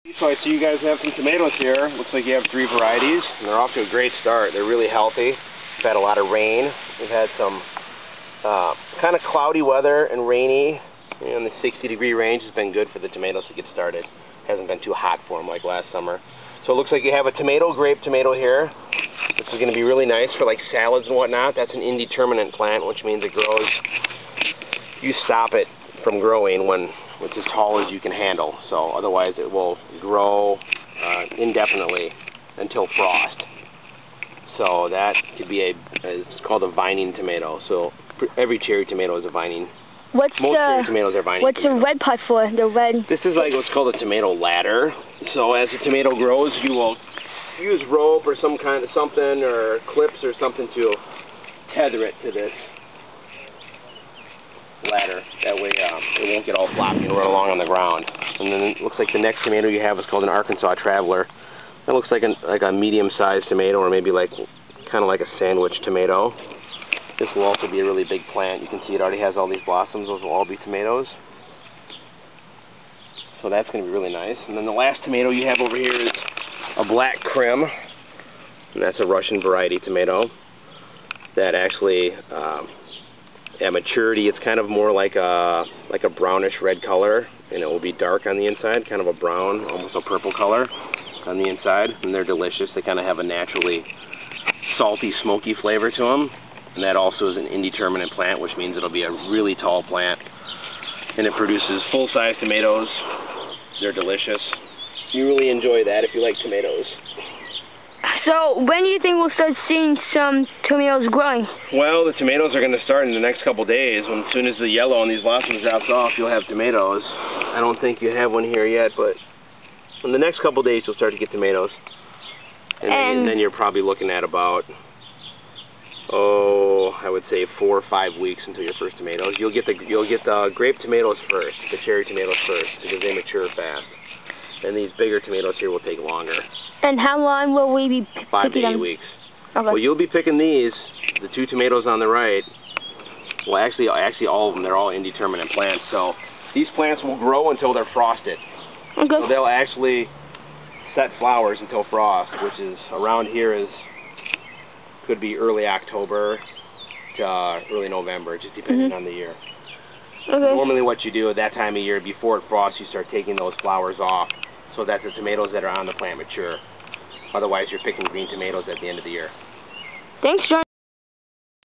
So I see you guys have some tomatoes here. Looks like you have 3 varieties, and they're off to a great start. They're really healthy. We've had a lot of rain. We've had some kind of cloudy weather and rainy. In the 60-degree range has been good for the tomatoes to get started. Hasn't been too hot for them like last summer. So it looks like you have a grape tomato here. This is going to be really nice for like salads and whatnot. That's an indeterminate plant, which means it grows. You stop it from growing when it's as tall as you can handle. So otherwise it will grow indefinitely until frost. So that could be it's called a vining tomato. So every cherry tomato is a vining. Most cherry tomatoes are vining. What's tomatoes. the red part for? The red. This is like what's called a tomato ladder. So as the tomato grows, you will use rope or some kind of something or clips or something to tether it to this ladder. That way it won't get all floppy and run along on the ground. And then it looks like the next tomato you have is called an Arkansas Traveler. That looks like a medium-sized tomato, or maybe like kind of like a sandwich tomato. This will also be a really big plant. You can see it already has all these blossoms. Those will all be tomatoes. So that's going to be really nice. And then the last tomato you have over here is a Black Krim. And that's a Russian variety tomato that actually, at maturity, it's kind of more like a brownish red color. And it will be dark on the inside, kind of a brown, almost a purple color on the inside. And they're delicious. They kind of have a naturally salty, smoky flavor to them. And that also is an indeterminate plant, which means it'll be a really tall plant. And it produces full-size tomatoes. They're delicious. You really enjoy that if you like tomatoes. So when do you think we'll start seeing some tomatoes growing? Well, the tomatoes are going to start in the next couple days. As soon as the yellow on these blossoms drops off, you'll have tomatoes. I don't think you have one here yet, but in the next couple days you'll start to get tomatoes. And then you're probably looking at about, I would say 4 or 5 weeks until your first tomatoes. You'll get the grape tomatoes first, the cherry tomatoes first, because they mature fast. And these bigger tomatoes here will take longer. And how long will we be picking them? 5 to 8 weeks. Okay. Well, you'll be picking these, the 2 tomatoes on the right. Well, actually all of them, they're all indeterminate plants. So these plants will grow until they're frosted. Okay. So they'll actually set flowers until frost, which is around here could be early October to early November, just depending on the year. Okay. Normally what you do at that time of year, before it frosts, you start taking those flowers off so that the tomatoes that are on the plant mature. Otherwise you're picking green tomatoes at the end of the year. Thanks, John.